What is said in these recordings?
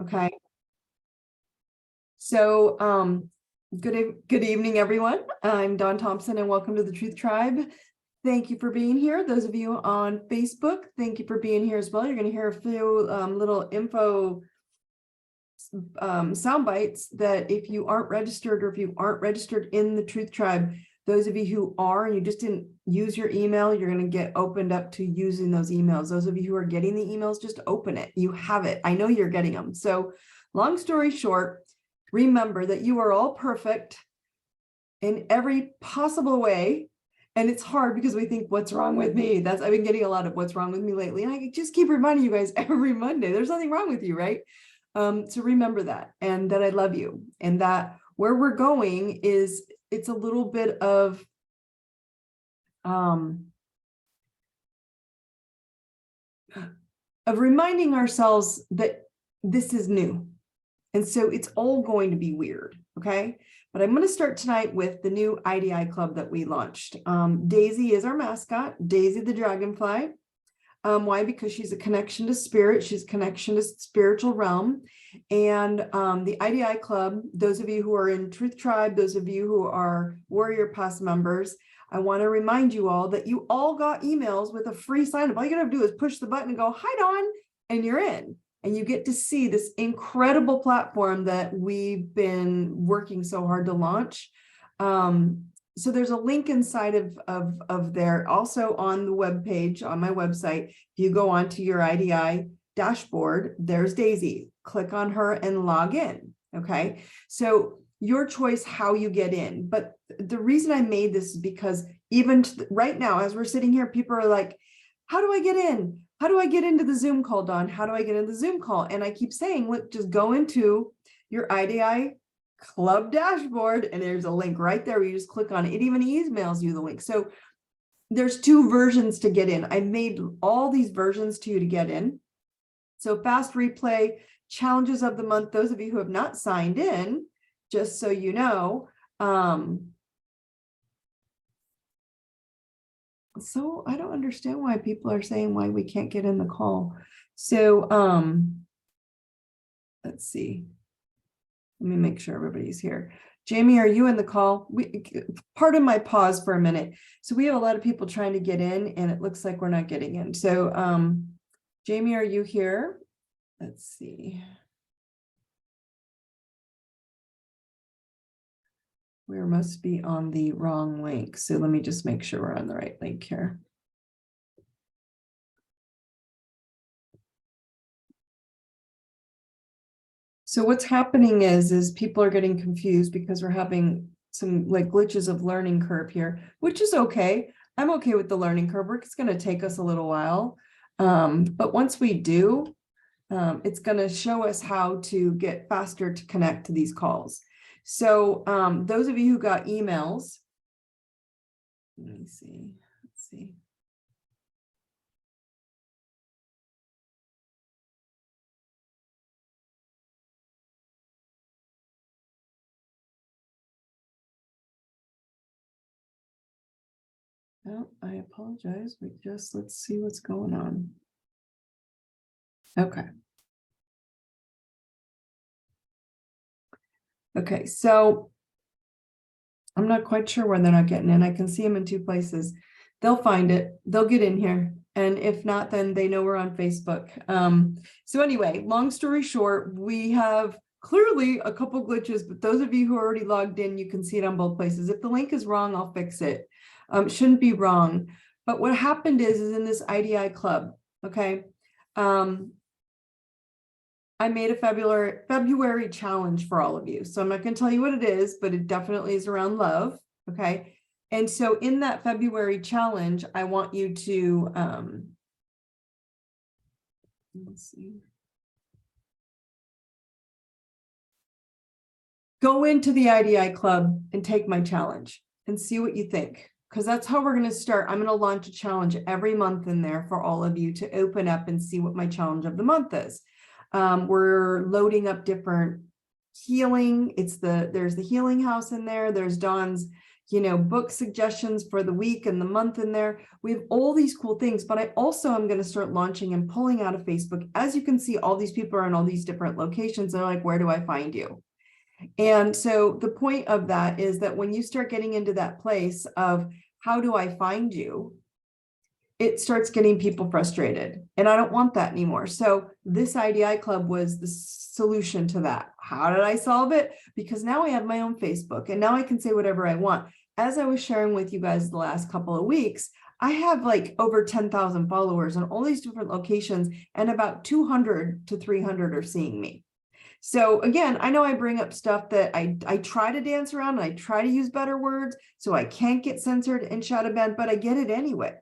Okay. So good evening, everyone. I'm Dawn Thompson, and welcome to the Truth Tribe. Thank you for being here. Those of you on Facebook, thank you for being here as well. You're going to hear a few little info sound bites that if you aren't registered, or if you aren't registered in the Truth Tribe, those of you who are and you just didn't use your email, you're going to get opened up to using those emails. Those of you who are getting the emails, just open it. You have it. I know you're getting them. So long story short, remember that you are all perfect in every possible way. And it's hard because we think, what's wrong with me? I've been getting a lot of what's wrong with me lately. And I just keep reminding you guys every Monday, there's nothing wrong with you, right? So remember that, and that I love you, and that where we're going is, it's a little bit of reminding ourselves that this is new. And so it's all going to be weird, okay? But I'm going to start tonight with the new IDI club that we launched. Daisy is our mascot, Daisy the Dragonfly. Why? Because she's a connection to spirit. She's a connection to spiritual realm. And the IDI club, those of you who are in Truth Tribe, those of you who are Warrior Pass members, I want to remind you all that you all got emails with a free sign up. All you got to do is push the button and go, "Hi, Dawn," and you're in. And you get to see this incredible platform that we've been working so hard to launch. So there's a link inside of there, also on the webpage, on my website. If you go onto your IDI dashboard, there's Daisy. Click on her and log in, okay? So your choice how you get in. But the reason I made this is because even right now, as we're sitting here, people are like, how do I get in? How do I get into the Zoom call, Dawn? How do I get into the Zoom call? And I keep saying, look, just go into your IDI club dashboard, and there's a link right there where you just click on it. It even emails you the link. So there's two versions to get in. I made all these versions to you to get in. So fast replay, challenges of the month, those of you who have not signed in, just so you know. So I don't understand why people are saying why we can't get in the call. So let's see. Let me make sure everybody's here. Jamie, are you in the call? Pardon my pause for a minute. So we have a lot of people trying to get in, and it looks like we're not getting in. So Jamie, are you here? Let's see. We must be on the wrong link. So let me just make sure we're on the right link here. So what's happening is people are getting confused because we're having some like glitches of learning curve here, which is okay. I'm okay with the learning curve. It's going to take us a little while. But once we do, it's going to show us how to get faster to connect to these calls. So those of you who got emails, let me see, let's see. Oh, I apologize. Let's see what's going on. Okay. Okay, so I'm not quite sure where they're not getting in. I can see them in two places. They'll find it. They'll get in here. And if not, then they know we're on Facebook. So anyway, long story short, we have clearly a couple glitches, but those of you who are already logged in, you can see it on both places. If the link is wrong, I'll fix it. Shouldn't be wrong. But what happened is in this IDI club, okay, I made a February challenge for all of you. So I'm not going to tell you what it is, but it definitely is around love. Okay. And so in that February challenge, I want you to, let's see. Go into the IDI club and take my challenge and see what you think. Because that's how we're going to start. I'm going to launch a challenge every month in there for all of you to open up and see what my challenge of the month is. We're loading up different healing. There's the healing house in there. There's Dawn's book suggestions for the week and the month in there. We have all these cool things, but I also am going to start launching and pulling out of Facebook. As you can see, all these people are in all these different locations. They're like, where do I find you? And so the point of that is that when you start getting into that place of how do I find you, it starts getting people frustrated. And I don't want that anymore. So this IDI Club was the solution to that. How did I solve it? Because now I have my own Facebook and now I can say whatever I want. As I was sharing with you guys the last couple of weeks, I have like over 10,000 followers on all these different locations, and about 200 to 300 are seeing me. So again, I know I bring up stuff that I try to dance around and I try to use better words so I can't get censored and shadow banned, but I get it anyway.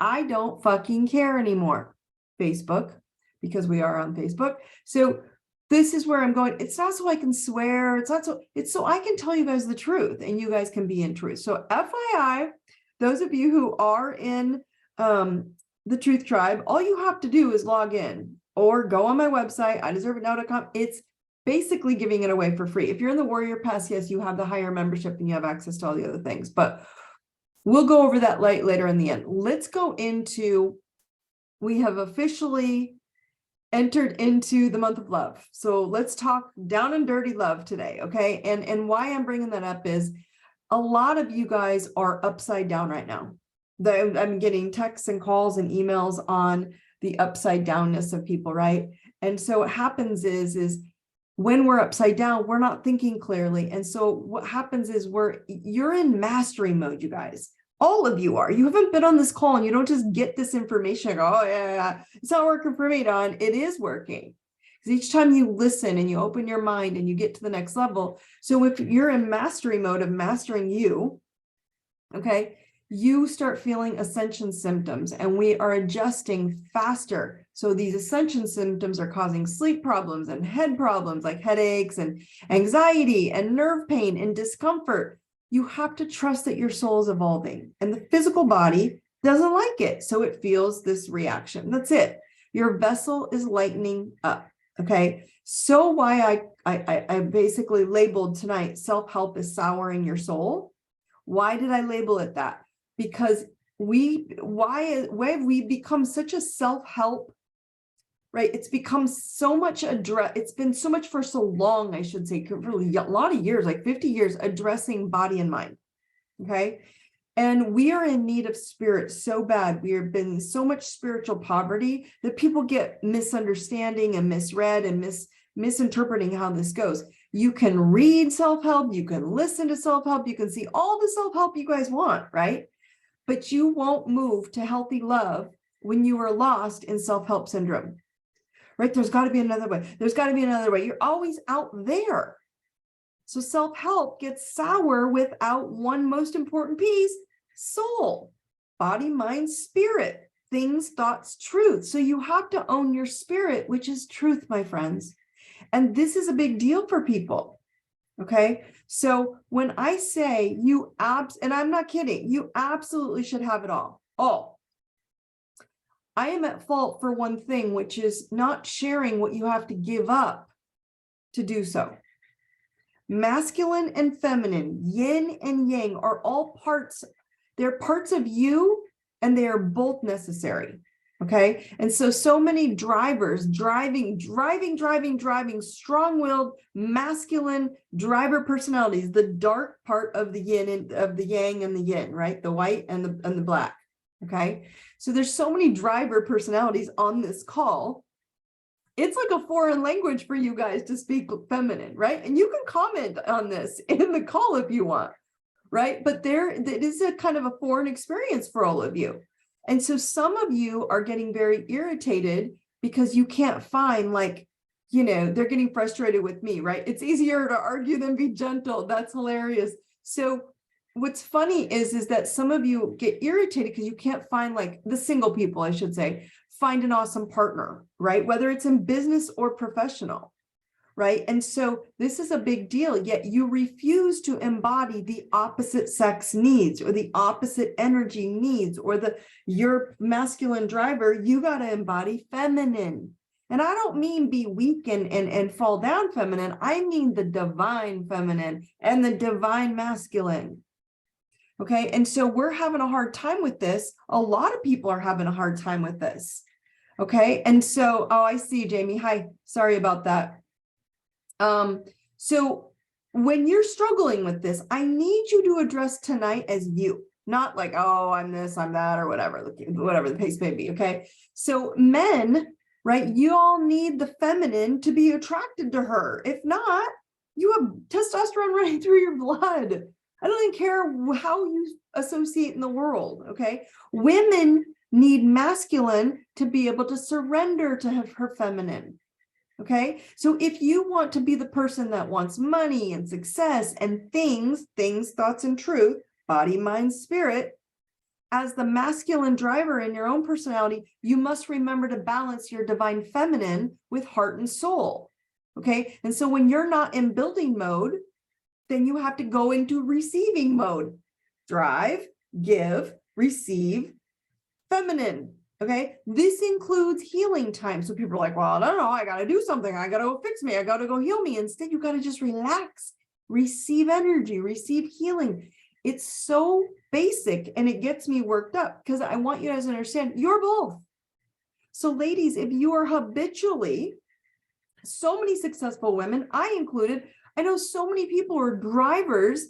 I don't fucking care anymore, Facebook, because we are on Facebook. So this is where I'm going. It's not so I can swear. It's not so, it's so I can tell you guys the truth and you guys can be in truth. So FYI, those of you who are in the Truth Tribe, all you have to do is log in or go on my website, IDeserveItNow.com. It's basically giving it away for free. If you're in the Warrior Pass, yes, you have the higher membership and you have access to all the other things, but we'll go over that later in the end. Let's go into, we have officially entered into the month of love. So let's talk down and dirty love today, okay? And why I'm bringing that up is a lot of you guys are upside down right now. I'm getting texts and calls and emails on the upside downness of people, right? And so what happens is when we're upside down, we're not thinking clearly. And so what happens is you're in mastery mode, you guys. All of you are. You haven't been on this call and you don't just get this information and go, oh, yeah, it's not working for me, Dawn. It is working. Because each time you listen and you open your mind and you get to the next level. So if you're in mastery mode of mastering you, okay, you start feeling ascension symptoms and we are adjusting faster. So these ascension symptoms are causing sleep problems and head problems like headaches and anxiety and nerve pain and discomfort. You have to trust that your soul is evolving and the physical body doesn't like it. So it feels this reaction. That's it. Your vessel is lightening up. Okay. So why I basically labeled tonight, self-help is souring your soul. Why did I label it that? Because why have we become such a self-help, right? It's become so much it's been so much for so long, I should say, really a lot of years, like 50 years, addressing body and mind. Okay. And we are in need of spirit so bad. We have been in so much spiritual poverty that people get misunderstanding and misread and misinterpreting how this goes. You can read self-help, you can listen to self-help, you can see all the self-help you guys want, right? But you won't move to healthy love when you are lost in self-help syndrome. Right? There's got to be another way. There's got to be another way. You're always out there. So self-help gets sour without one most important piece, soul, body, mind, spirit, things, thoughts, truth. So you have to own your spirit, which is truth, my friends. And this is a big deal for people. Okay. So when I say and I'm not kidding, you absolutely should have it all. I am at fault for one thing, which is not sharing what you have to give up to do so. Masculine and feminine, yin and yang are all parts. They're parts of you and they are both necessary. Okay. And so many drivers driving, strong-willed, masculine driver personalities, the dark part of the yin and of the yang and the yin, right? The white and the black. Okay. So there's so many driver personalities on this call. It's like a foreign language for you guys to speak feminine, right? And you can comment on this in the call if you want, right? But it is a kind of a foreign experience for all of you. And so some of you are getting very irritated because you can't find they're getting frustrated with me, right? It's easier to argue than be gentle. That's hilarious. So what's funny is that some of you get irritated because you can't find, the single people, I should say, find an awesome partner, right? Whether it's in business or professional, right? And so this is a big deal, yet you refuse to embody the opposite sex needs or the opposite energy needs or your masculine driver. You got to embody feminine. And I don't mean be weak and fall down feminine. I mean the divine feminine and the divine masculine. Okay. And so we're having a hard time with this. A lot of people are having a hard time with this. Okay. And so, oh, I see, Jamie. Hi. Sorry about that. So when you're struggling with this, I need you to address tonight as you, not like, oh, I'm this, I'm that, or whatever the case may be. Okay. So men, right, you all need the feminine to be attracted to her. If not, you have testosterone running through your blood. I don't even care how you associate in the world. Okay. Women need masculine to be able to surrender to her feminine. Okay. So if you want to be the person that wants money and success and things, thoughts, and truth, body, mind, spirit, as the masculine driver in your own personality, you must remember to balance your divine feminine with heart and soul. Okay. And so when you're not in building mode, then you have to go into receiving mode. Drive, give, receive, feminine. Okay. This includes healing time. So people are like, well, I don't know. I got to do something. I got to go fix me. I got to go heal me. Instead, you got to just relax, receive energy, receive healing. It's so basic and it gets me worked up because I want you guys to understand you're both. So ladies, if you are habitually, so many successful women, I included, I know so many people are drivers,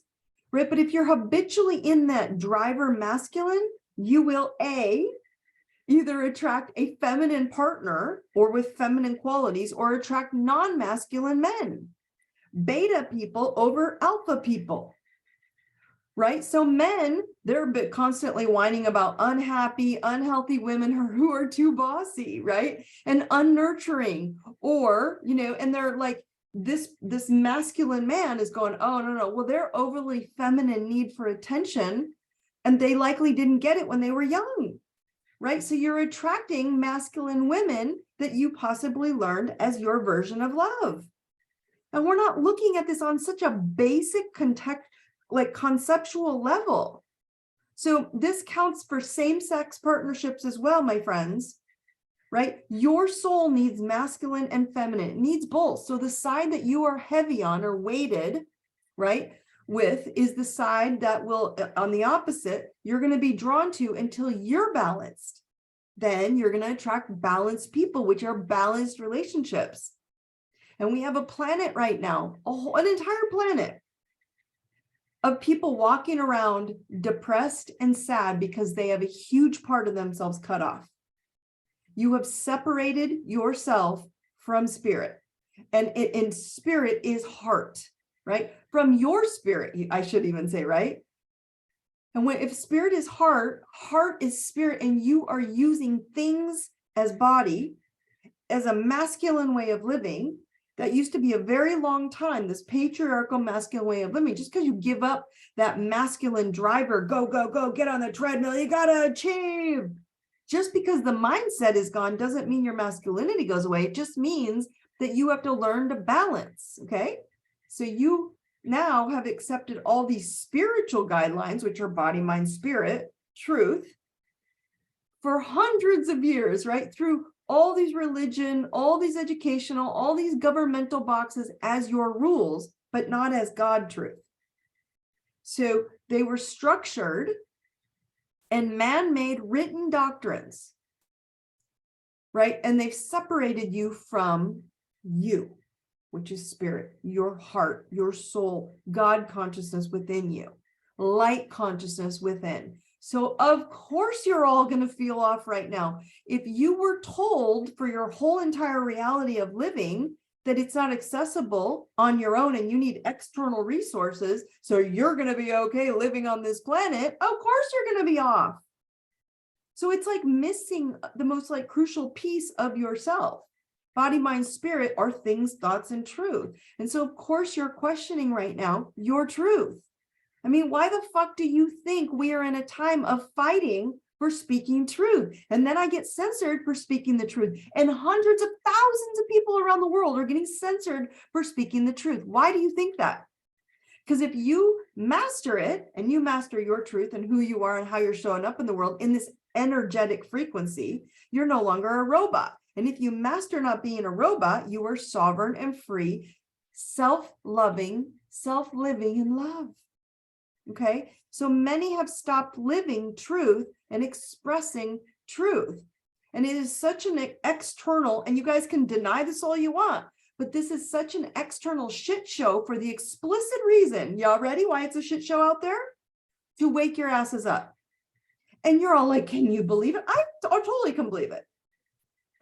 right? But if you're habitually in that driver masculine, you will either attract a feminine partner or with feminine qualities or attract non-masculine men, beta people over alpha people, right? So men, they're constantly whining about unhappy, unhealthy women who are too bossy, right? And unnurturing, or, and they're like, this masculine man is going, oh, no. Well, they're overly feminine need for attention, and they likely didn't get it when they were young. Right? So you're attracting masculine women that you possibly learned as your version of love. And we're not looking at this on such a basic conceptual level. So this counts for same-sex partnerships as well, my friends, right? Your soul needs masculine and feminine. It needs both. So the side that you are heavy on or weighted, right, with is the side that will, on the opposite, you're going to be drawn to until you're balanced. Then you're going to attract balanced people, which are balanced relationships. And we have a planet right now, an entire planet of people walking around depressed and sad because they have a huge part of themselves cut off. You have separated yourself from spirit, and spirit is heart. Right? From your spirit, I should even say, right? And if spirit is heart, heart is spirit, and you are using things as body, as a masculine way of living, that used to be a very long time, this patriarchal masculine way of living, just because you give up that masculine driver, go, get on the treadmill, you got to achieve. Just because the mindset is gone doesn't mean your masculinity goes away. It just means that you have to learn to balance, okay? So you now have accepted all these spiritual guidelines, which are body, mind, spirit, truth, for hundreds of years, right? Through all these religion, all these educational, all these governmental boxes as your rules, but not as God truth. So they were structured and man-made written doctrines, right? And they've separated you from you, which is spirit, your heart, your soul, God consciousness within you, light consciousness within. So of course you're all going to feel off right now. If you were told for your whole entire reality of living that it's not accessible on your own and you need external resources, so you're going to be okay living on this planet, of course you're going to be off. So it's like missing the most crucial piece of yourself. Body, mind, spirit are things, thoughts, and truth. And so, of course, you're questioning right now your truth. I mean, why the fuck do you think we are in a time of fighting for speaking truth? And then I get censored for speaking the truth. And hundreds of thousands of people around the world are getting censored for speaking the truth. Why do you think that? Because if you master it and you master your truth and who you are and how you're showing up in the world in this energetic frequency, you're no longer a robot. And if you master not being a robot, you are sovereign and free, self-loving, self-living in love. Okay, so many have stopped living truth and expressing truth. And it is such an external, and you guys can deny this all you want, but this is such an external shit show for the explicit reason. Y'all ready why it's a shit show out there? To wake your asses up. And you're all like, can you believe it? I totally can believe it.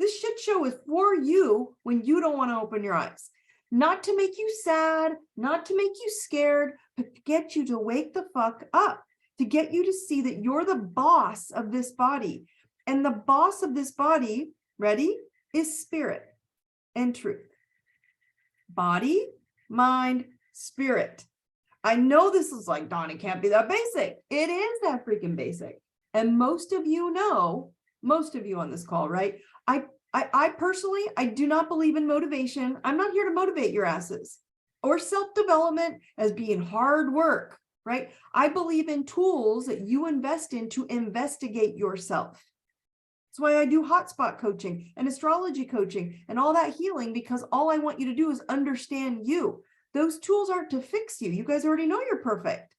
This shit show is for you when you don't want to open your eyes. Not to make you sad, not to make you scared, but to get you to wake the fuck up, to get you to see that you're the boss of this body. And the boss of this body, ready, is spirit and truth. Body, mind, spirit. I know this is like, Dawn, it can't be that basic. It is that freaking basic. And most of you know, most of you on this call, right? I personally, I do not believe in motivation. I'm not here to motivate your asses or self-development as being hard work, right? I believe in tools that you invest in to investigate yourself. That's why I do hotspot coaching and astrology coaching and all that healing, because all I want you to do is understand you. Those tools aren't to fix you. You guys already know you're perfect.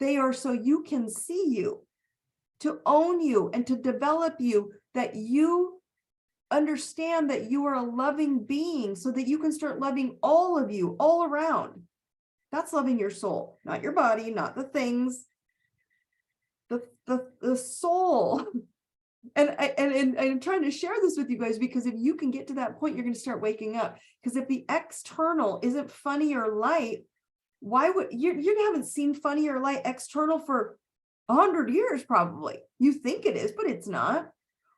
They are so you can see you, to own you, and to develop you, that you understand that you are a loving being so that you can start loving all of you all around. That's loving your soul, not your body, not the things, the soul. And I'm trying to share this with you guys because if you can get to that point, you're going to start waking up. Because if the external isn't funny or light, why would you haven't seen funny or light external for 100 years probably. You think it is, but it's not.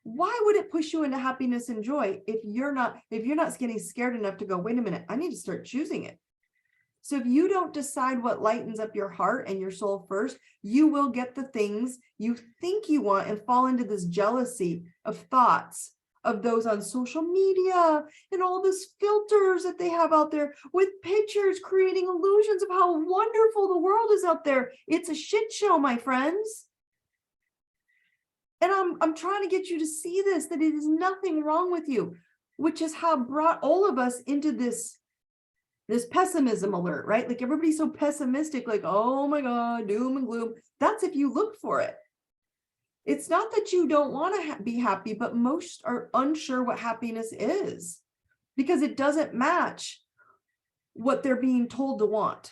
Why would it push you into happiness and joy if you're not getting scared enough to go, wait a minute, I need to start choosing it. So if you don't decide what lightens up your heart and your soul first, you will get the things you think you want and fall into this jealousy of thoughts of those on social media and all these filters that they have out there with pictures creating illusions of how wonderful the world is out there. It's a shit show, my friends. And I'm trying to get you to see this, that it is nothing wrong with you, which is how brought all of us into this pessimism alert, right? Like everybody's so pessimistic, like, oh my God, doom and gloom. That's if you look for it. It's not that you don't want to be happy, but most are unsure what happiness is because it doesn't match what they're being told to want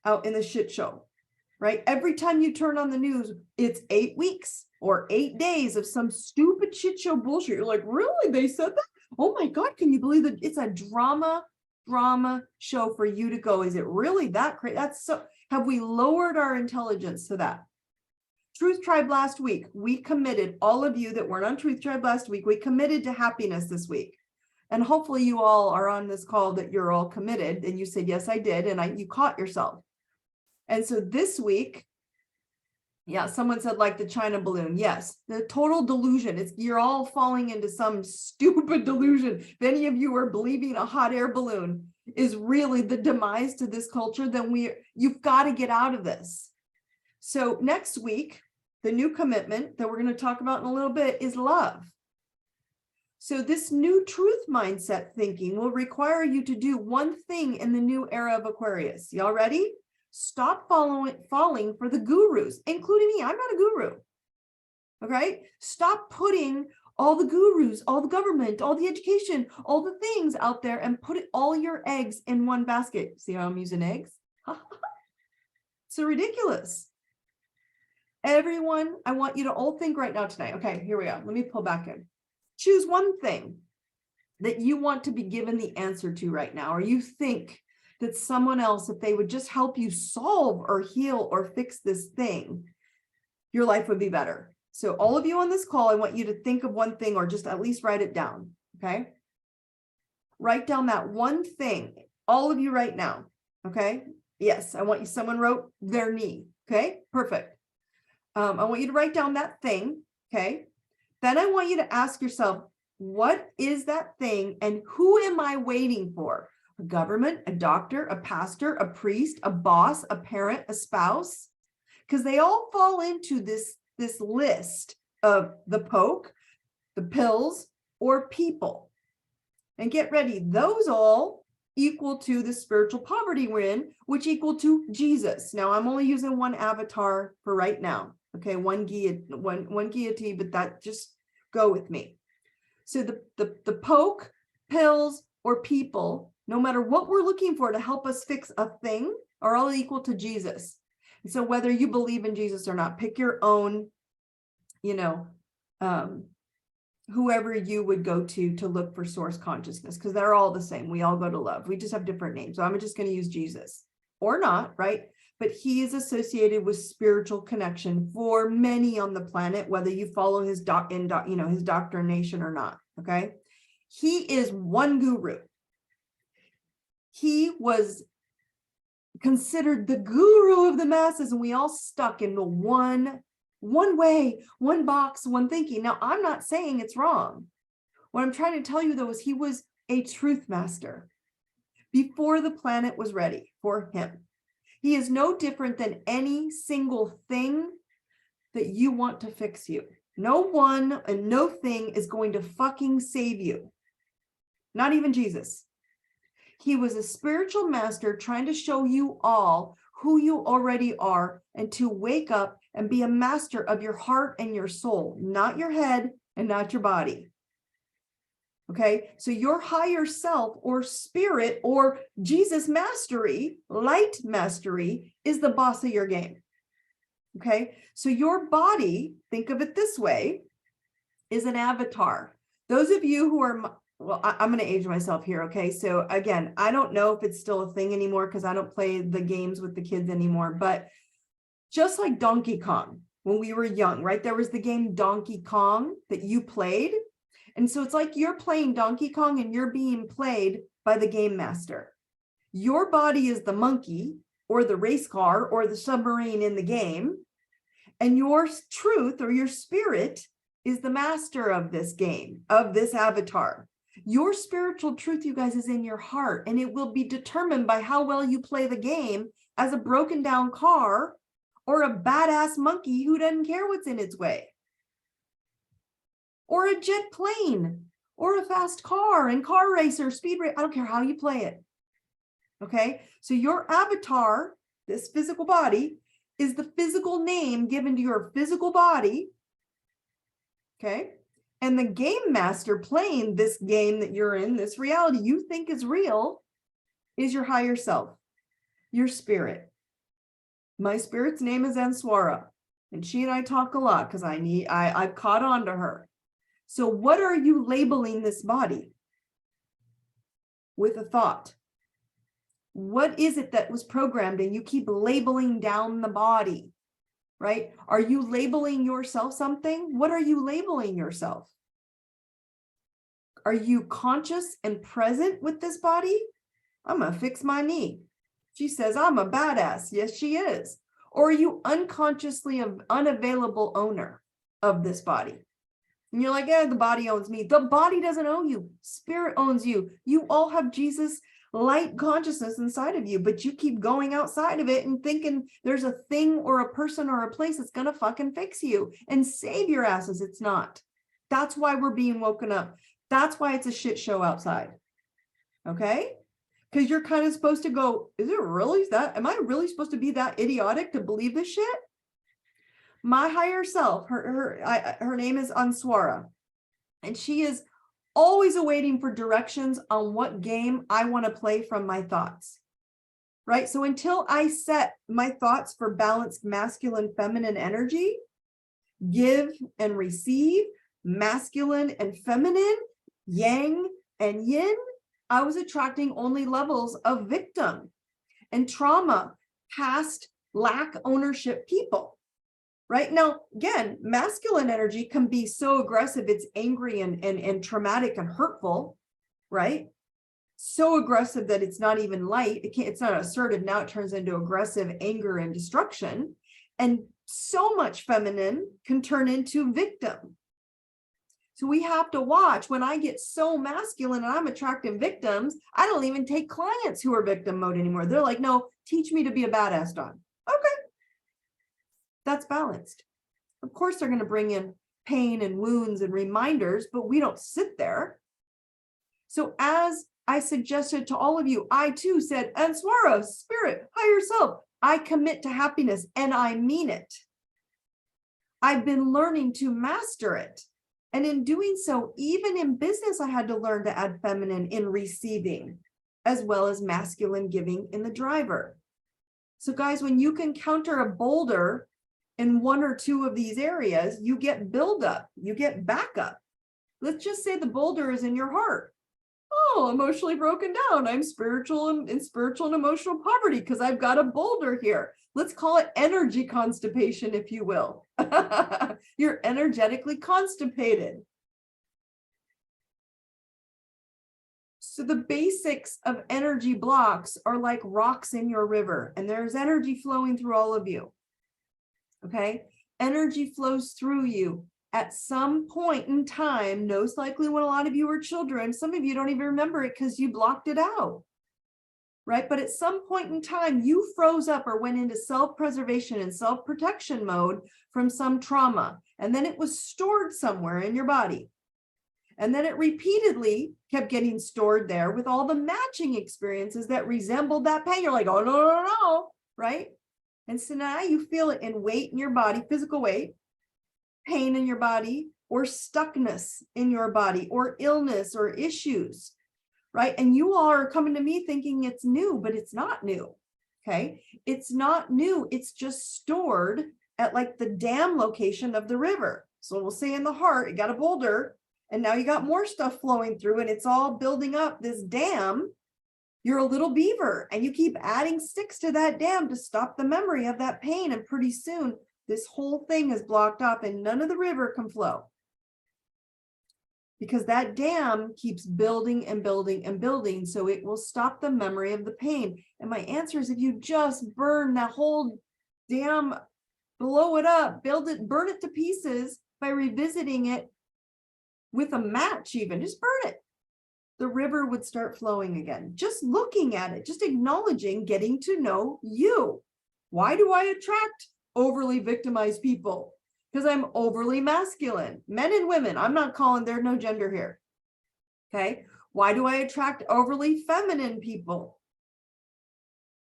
out in the shit show, right? Every time you turn on the news, it's 8 weeks or 8 days of some stupid shit show bullshit. You're like, really? They said that? Oh my God, can you believe that? It's a drama show for you to go. Is it really that crazy? That's so, have we lowered our intelligence to that? Truth Tribe last week, we committed, all of you that weren't on Truth Tribe last week, we committed to happiness this week. And hopefully you all are on this call that you're all committed and you said, yes, I did. And you caught yourself. And so this week, yeah, someone said like the China balloon. Yes, the total delusion. You're all falling into some stupid delusion. If any of you are believing a hot air balloon is really the demise to this culture, then you've got to get out of this. So next week, the new commitment that we're going to talk about in a little bit is love. So this new truth mindset thinking will require you to do one thing in the new era of Aquarius. Y'all ready? Stop falling for the gurus, including me. I'm not a guru. Okay? Stop putting all the gurus, all the government, all the education, all the things out there and put all your eggs in one basket. See how I'm using eggs? So ridiculous. Everyone, I want you to all think right now tonight. Okay, here we go. Let me pull back in. Choose one thing that you want to be given the answer to right now, or you think that someone else, if they would just help you solve or heal or fix this thing, your life would be better. So all of you on this call, I want you to think of one thing or just at least write it down, okay? Write down that one thing, all of you right now, okay? Yes, I want you, someone wrote their knee, okay? Perfect. I want you to write down that thing, okay? Then I want you to ask yourself, what is that thing and who am I waiting for? A government, a doctor, a pastor, a priest, a boss, a parent, a spouse? Because they all fall into this list of the poke, the pills, or people. And get ready, those all equal to the spiritual poverty we're in, which equal to Jesus. Now I'm only using one avatar for right now. Okay, one guillotine, but that just go with me. So the poke, pills, or people, no matter what we're looking for to help us fix a thing, are all equal to Jesus. And so whether you believe in Jesus or not, pick your own, whoever you would go to look for source consciousness, because they're all the same. We all go to love. We just have different names. So I'm just going to use Jesus or not, right? But he is associated with spiritual connection for many on the planet, whether you follow his his doctrination or not. Okay. He is one guru. He was considered the guru of the masses, and we all stuck in the one way, one box, one thinking. Now, I'm not saying it's wrong. What I'm trying to tell you, though, is he was a truth master before the planet was ready for him. He is no different than any single thing that you want to fix you. No one and no thing is going to fucking save you. Not even Jesus. He was a spiritual master trying to show you all who you already are and to wake up and be a master of your heart and your soul, not your head and not your body. Okay, so your higher self or spirit or Jesus mastery, light mastery, is the boss of your game. Okay, so your body, think of it this way, is an avatar. Those of you who are, well, I'm going to age myself here. Okay, so again, I don't know if it's still a thing anymore because I don't play the games with the kids anymore, but just like Donkey Kong, when we were young, right? There was the game Donkey Kong that you played. And so it's like you're playing Donkey Kong and you're being played by the game master. Your body is the monkey or the race car or the submarine in the game. And your truth or your spirit is the master of this game, of this avatar. Your spiritual truth, you guys, is in your heart, and it will be determined by how well you play the game as a broken down car or a badass monkey who doesn't care what's in its way. Or a jet plane, or a fast car and car racer, speed race. I don't care how you play it. Okay, so your avatar, this physical body, is the physical name given to your physical body. Okay, and the game master playing this game that you're in, this reality you think is real, is your higher self, your spirit. My spirit's name is Answara, and she and I talk a lot because I've caught on to her. So what are you labeling this body with a thought? What is it that was programmed and you keep labeling down the body, right? Are you labeling yourself something? What are you labeling yourself? Are you conscious and present with this body? I'm going to fix my knee. She says, I'm a badass. Yes, she is. Or are you unconsciously an unavailable owner of this body? And you're like, yeah, the body owns me. The body doesn't own you. Spirit owns you. You all have Jesus light consciousness inside of you, but you keep going outside of it and thinking there's a thing or a person or a place that's going to fucking fix you and save your asses. It's not. That's why we're being woken up. That's why it's a shit show outside. Okay? Because you're kind of supposed to go, is it really that? Am I really supposed to be that idiotic to believe this shit? My higher self, her name is Answara, and she is always awaiting for directions on what game I want to play from my thoughts, right? So until I set my thoughts for balanced masculine, feminine energy, give and receive, masculine and feminine, yang and yin, I was attracting only levels of victim and trauma, past lack ownership people. Right now, again, masculine energy can be so aggressive, it's angry and traumatic and hurtful, right? So aggressive that it's not even light. It's not assertive. Now it turns into aggressive anger and destruction. And so much feminine can turn into victim. So we have to watch. When I get so masculine and I'm attracting victims, I don't even take clients who are victim mode anymore. They're like, no, teach me to be a badass, Dawn. Okay. That's balanced. Of course, they're going to bring in pain and wounds and reminders, but we don't sit there. So as I suggested to all of you, I too said, and Swara, spirit, higher self, I commit to happiness and I mean it. I've been learning to master it. And in doing so, even in business, I had to learn to add feminine in receiving, as well as masculine giving in the driver. So guys, when you can counter a boulder in one or two of these areas, you get buildup, you get backup. Let's just say the boulder is in your heart. Oh, emotionally broken down. I'm spiritual and in spiritual and emotional poverty because I've got a boulder here. Let's call it energy constipation, if you will. You're energetically constipated. So the basics of energy blocks are like rocks in your river, and there's energy flowing through all of you. Okay? Energy flows through you at some point in time, most likely when a lot of you were children. Some of you don't even remember it because you blocked it out, right? But at some point in time, you froze up or went into self-preservation and self-protection mode from some trauma, and then it was stored somewhere in your body. And then it repeatedly kept getting stored there with all the matching experiences that resembled that pain. You're like, oh, no, right? And so now you feel it in weight in your body, physical weight, pain in your body, or stuckness in your body, or illness or issues, right? And you all are coming to me thinking it's new, but it's not new, okay? It's not new. It's just stored at like the dam location of the river. So we'll say in the heart, you got a boulder, and now you got more stuff flowing through, and it's all building up this dam. You're a little beaver, and you keep adding sticks to that dam to stop the memory of that pain. And pretty soon, this whole thing is blocked off, and none of the river can flow. Because that dam keeps building and building and building, so it will stop the memory of the pain. And my answer is, if you just burn that whole dam, blow it up, build it, burn it to pieces by revisiting it with a match even, just burn it, the river would start flowing again. Just looking at it, just acknowledging, getting to know you. Why do I attract overly victimized people? Because I'm overly masculine. Men and women, I'm not calling, there's no gender here. Okay. Why do I attract overly feminine people?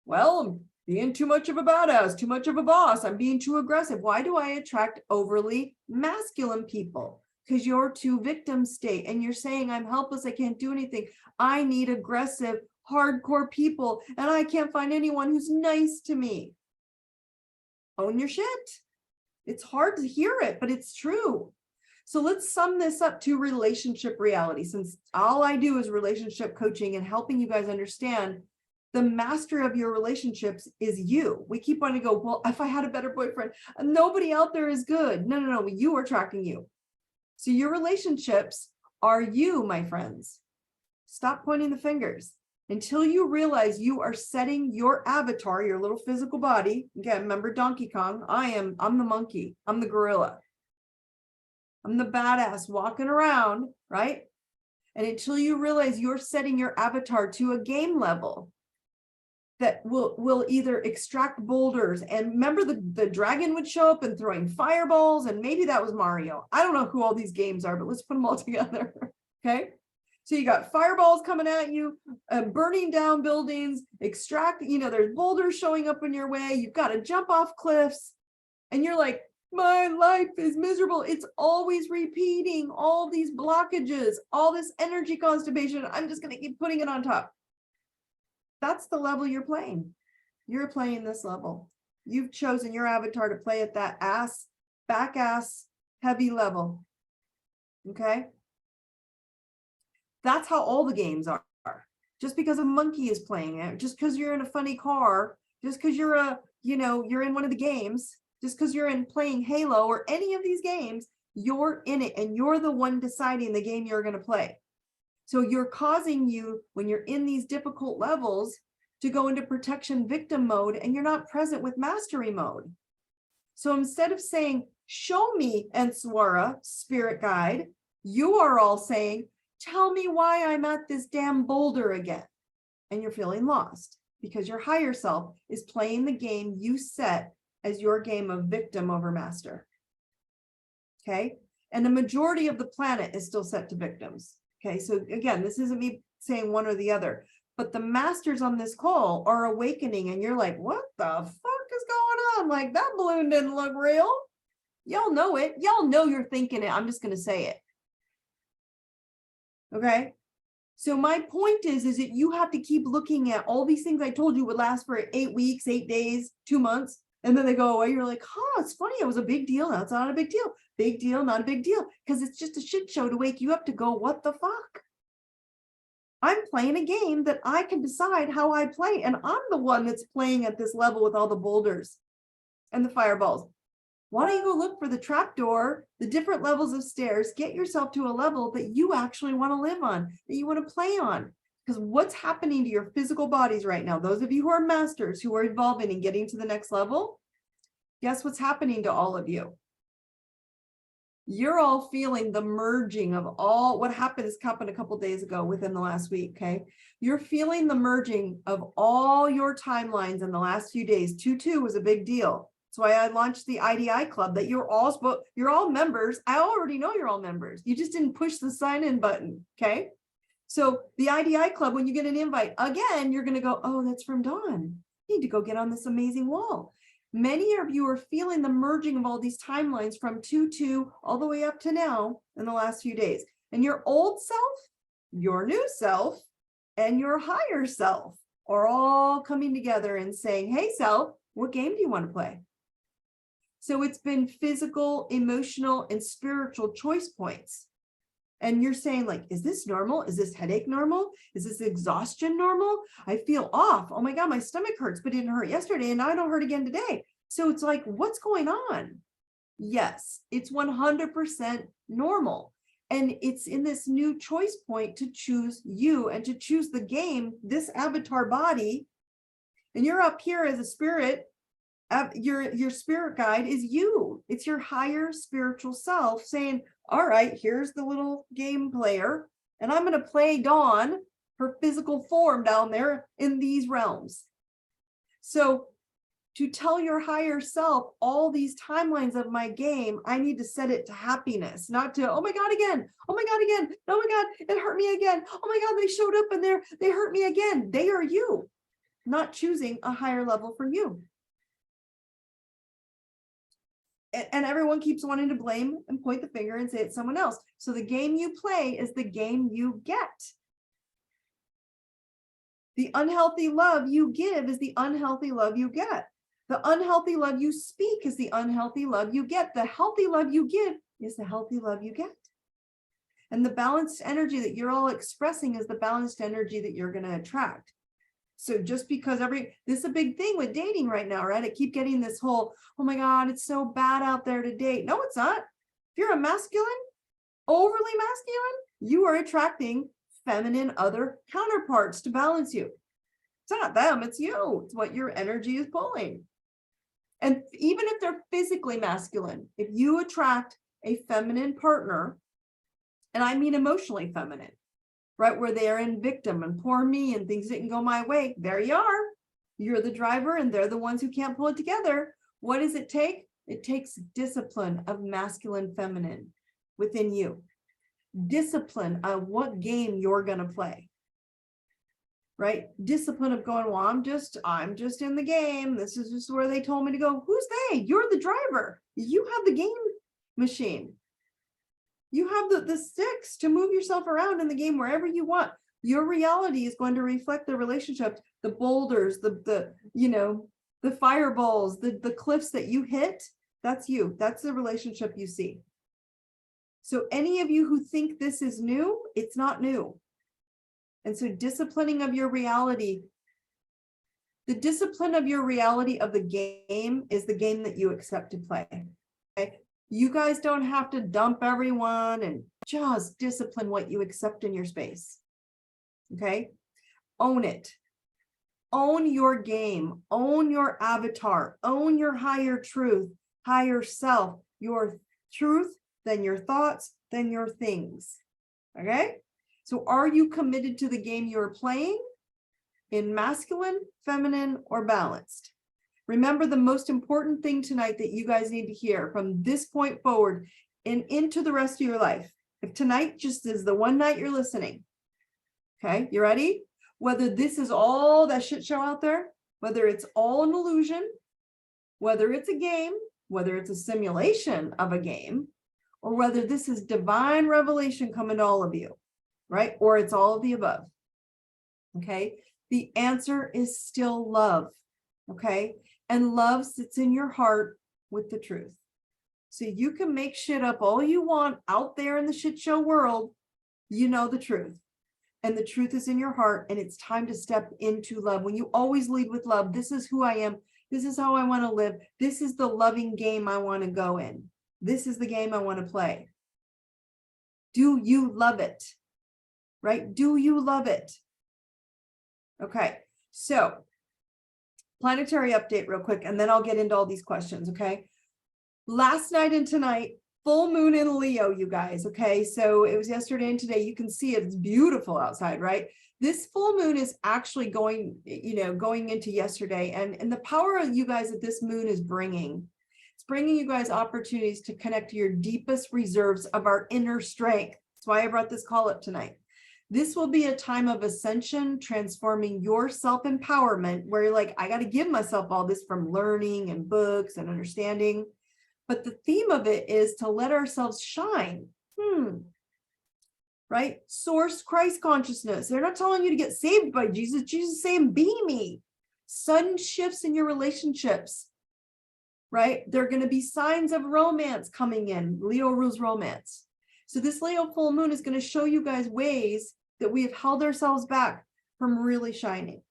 Well, I'm being too much of a badass, too much of a boss. I'm being too aggressive. Why do I attract overly masculine people? Because you're too victim state and you're saying, I'm helpless, I can't do anything. I need aggressive, hardcore people, and I can't find anyone who's nice to me. Own your shit. It's hard to hear it, but it's true. So let's sum this up to relationship reality, since all I do is relationship coaching and helping you guys understand the master of your relationships is you. We keep wanting to go, well, if I had a better boyfriend, nobody out there is good. No, you are tracking you. So your relationships are you, my friends. Stop pointing the fingers until you realize you are setting your avatar, your little physical body. Again, remember Donkey Kong? I'm the monkey. I'm the gorilla. I'm the badass walking around, right? And until you realize you're setting your avatar to a game level that will either extract boulders, and remember the dragon would show up and throwing fireballs, and maybe that was Mario. I don't know who all these games are, but let's put them all together. Okay, so you got fireballs coming at you, burning down buildings, there's boulders showing up in your way, you've got to jump off cliffs, and you're like, my life is miserable. It's always repeating all these blockages, all this energy constipation. I'm just going to keep putting it on top. That's the level you're playing. You're playing this level. You've chosen your avatar to play at that back ass heavy level. Okay? That's how all the games are. Just because a monkey is playing it, just because you're in a funny car, just because you're you're in one of the games, just because you're in playing Halo or any of these games, you're in it and you're the one deciding the game you're going to play. So you're causing you, when you're in these difficult levels, to go into protection victim mode, and you're not present with mastery mode. So instead of saying, show me, Enswara, spirit guide, you are all saying, tell me why I'm at this damn boulder again. And you're feeling lost because your higher self is playing the game you set as your game of victim over master. Okay. And the majority of the planet is still set to victims. Okay. So again, this isn't me saying one or the other. But the masters on this call are awakening, and you're like, what the fuck is going on? Like, that balloon didn't look real. Y'all know it. Y'all know you're thinking it. I'm just going to say it. Okay. So my point is that you have to keep looking at all these things I told you would last for 8 weeks, 8 days, 2 months. And then they go away. You're like, huh, it's funny. It was a big deal. Now it's not a big deal. Big deal, not a big deal. Because it's just a shit show to wake you up to go, what the fuck? I'm playing a game that I can decide how I play. And I'm the one that's playing at this level with all the boulders and the fireballs. Why don't you go look for the trapdoor, the different levels of stairs, get yourself to a level that you actually want to live on, that you want to play on. Because what's happening to your physical bodies right now, those of you who are masters, who are evolving and getting to the next level, guess what's happening to all of you? You're all feeling the merging of all what happened a couple days ago within the last week, okay? You're feeling the merging of all your timelines in the last few days. 2/2 was a big deal. That's why I launched the IDI club that you're all members. I already know you're all members. You just didn't push the sign in button, okay? So the IDI club, when you get an invite, again, you're going to go, oh, that's from Dawn. I need to go get on this amazing wall. Many of you are feeling the merging of all these timelines from 2/2 all the way up to now in the last few days. And your old self, your new self, and your higher self are all coming together and saying, hey, self, what game do you want to play? So it's been physical, emotional, and spiritual choice points. And you're saying, like, is this normal? Is this headache normal? Is this exhaustion normal? I feel off. Oh my God, my stomach hurts, but it didn't hurt yesterday, and now I don't hurt again today. So it's like, what's going on? Yes, it's 100% normal. And it's in this new choice point to choose you and to choose the game, this avatar body. And you're up here as a spirit. Your spirit guide is you. It's your higher spiritual self saying, all right, here's the little game player, and I'm going to play Dawn, her physical form down there in these realms. So to tell your higher self all these timelines of my game, I need to set it to happiness, not to, oh my God, again. Oh my God, again. Oh my God, it hurt me again. Oh my God, they showed up and they hurt me again. They are you, not choosing a higher level for you. And everyone keeps wanting to blame and point the finger and say it's someone else. So the game you play is the game you get. The unhealthy love you give is the unhealthy love you get. The unhealthy love you speak is the unhealthy love you get. The healthy love you give is the healthy love you get. And the balanced energy that you're all expressing is the balanced energy that you're going to attract. So just because this is a big thing with dating right now, right? I keep getting this whole, oh my God, it's so bad out there to date. No, it's not. If you're a masculine, overly masculine, you are attracting feminine other counterparts to balance you. It's not them, it's you. It's what your energy is pulling. And even if they're physically masculine, if you attract a feminine partner, and I mean emotionally feminine, right, where they're in victim and poor me and things didn't go my way, there you are. You're the driver and they're the ones who can't pull it together. What does it take? It takes discipline of masculine, feminine within you. Discipline of what game you're going to play, right? Discipline of going, well, I'm just in the game. This is just where they told me to go. Who's they? You're the driver. You have the game machine. You have the sticks to move yourself around in the game wherever you want. Your reality is going to reflect the relationships, the boulders, the fireballs, the cliffs that you hit. That's you. That's the relationship you see. So any of you who think this is new, it's not new. And so disciplining of your reality, the discipline of your reality of the game is the game that you accept to play. Okay? You guys don't have to dump everyone and just discipline what you accept in your space. Okay? Own it. Own your game. Own your avatar. Own your higher truth, higher self, your truth, then your thoughts, then your things. Okay? So are you committed to the game you're playing in masculine, feminine, or balanced? Remember, the most important thing tonight that you guys need to hear from this point forward and into the rest of your life. If tonight just is the one night you're listening, Okay, you ready? Whether this is all that shit show out there, whether it's all an illusion, whether it's a game, whether it's a simulation of a game, or whether this is divine revelation coming to all of you, right? Or it's all of the above. Okay, the answer is still love. Okay, and love sits in your heart with the truth. So you can make shit up all you want out there in the shit show world. You know the truth, and the truth is in your heart, and it's time to step into love. When you always lead with love, this is who I am. This is how I want to live. This is the loving game I want to go in. This is the game I want to play. Do you love it? Right? Do you love it? Okay, so planetary update real quick, and then I'll get into all these questions, okay? Last night and tonight, full moon in Leo, you guys, okay? So it was yesterday and today. You can see it. It's beautiful outside, right? This full moon is actually going into yesterday, and the power of you guys that this moon is bringing, it's bringing you guys opportunities to connect to your deepest reserves of our inner strength. That's why I brought this call up tonight. This will be a time of ascension, transforming your self-empowerment, where you're like, I got to give myself all this from learning and books and understanding. But the theme of it is to let ourselves shine. Right? Source Christ consciousness. They're not telling you to get saved by Jesus. Jesus is saying, be me. Sudden shifts in your relationships. Right? There are going to be signs of romance coming in. Leo rules romance. So this Leo full moon is going to show you guys ways that we have held ourselves back from really shining.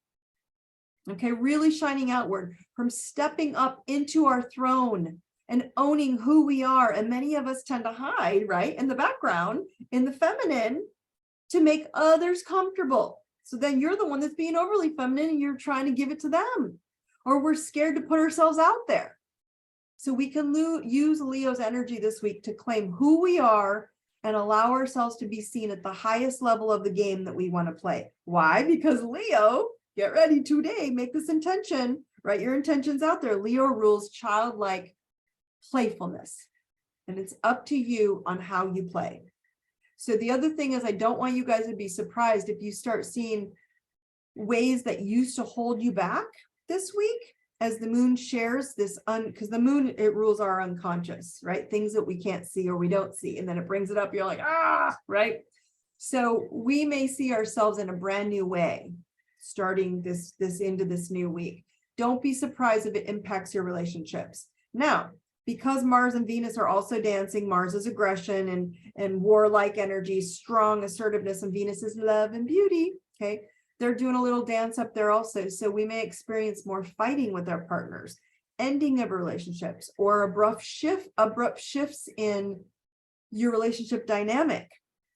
Okay, really shining outward, from stepping up into our throne and owning who we are. And many of us tend to hide, right, in the background, in the feminine, to make others comfortable. So then you're the one that's being overly feminine and you're trying to give it to them. Or we're scared to put ourselves out there. So we can use Leo's energy this week to claim who we are and allow ourselves to be seen at the highest level of the game that we want to play. Why? Because Leo, get ready today, make this intention, write your intentions out there. Leo rules childlike playfulness, and it's up to you on how you play. So the other thing is, I don't want you guys to be surprised if you start seeing ways that used to hold you back this week, as the moon shares this, because the moon, it rules our unconscious, right? Things that we can't see or we don't see. And then it brings it up. You're like, right? So we may see ourselves in a brand new way, starting this into this new week. Don't be surprised if it impacts your relationships. Now, because Mars and Venus are also dancing, Mars is aggression and warlike energy, strong assertiveness, and Venus is love and beauty. Okay. They're doing a little dance up there also. So we may experience more fighting with our partners, ending of relationships, or abrupt shifts in your relationship dynamic,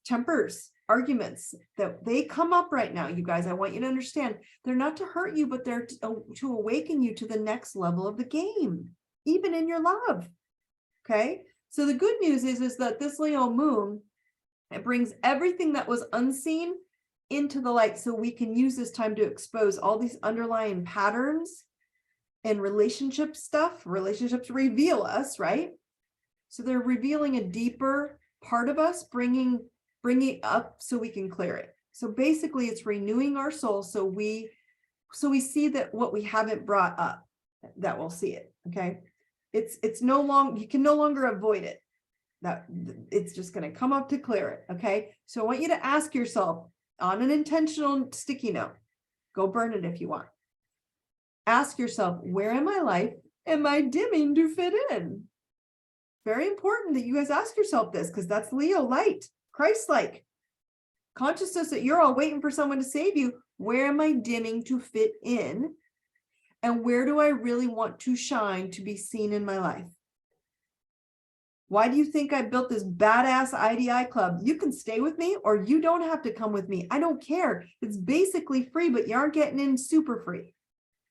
tempers, arguments that they come up right now. You guys, I want you to understand, they're not to hurt you, but they're to awaken you to the next level of the game, even in your love. Okay. So the good news is that this Leo moon, it brings everything that was unseen into the light, so we can use this time to expose all these underlying patterns and relationship stuff. Relationships reveal us, right? So they're revealing a deeper part of us, bringing it up so we can clear it. So basically it's renewing our soul, so we see that what we haven't brought up, that we'll see it. Okay, it's no longer, you can no longer avoid it. That it's just going to come up to clear it. Okay, so I want you to ask yourself, on an intentional sticky note, go burn it if you want. Ask yourself, where in my life am I dimming to fit in? Very important that you guys ask yourself this, because that's Leo light, Christ-like. Consciousness that you're all waiting for someone to save you. Where am I dimming to fit in? And where do I really want to shine to be seen in my life? Why do you think I built this badass IDI club? You can stay with me or you don't have to come with me. I don't care. It's basically free, but you aren't getting in super free.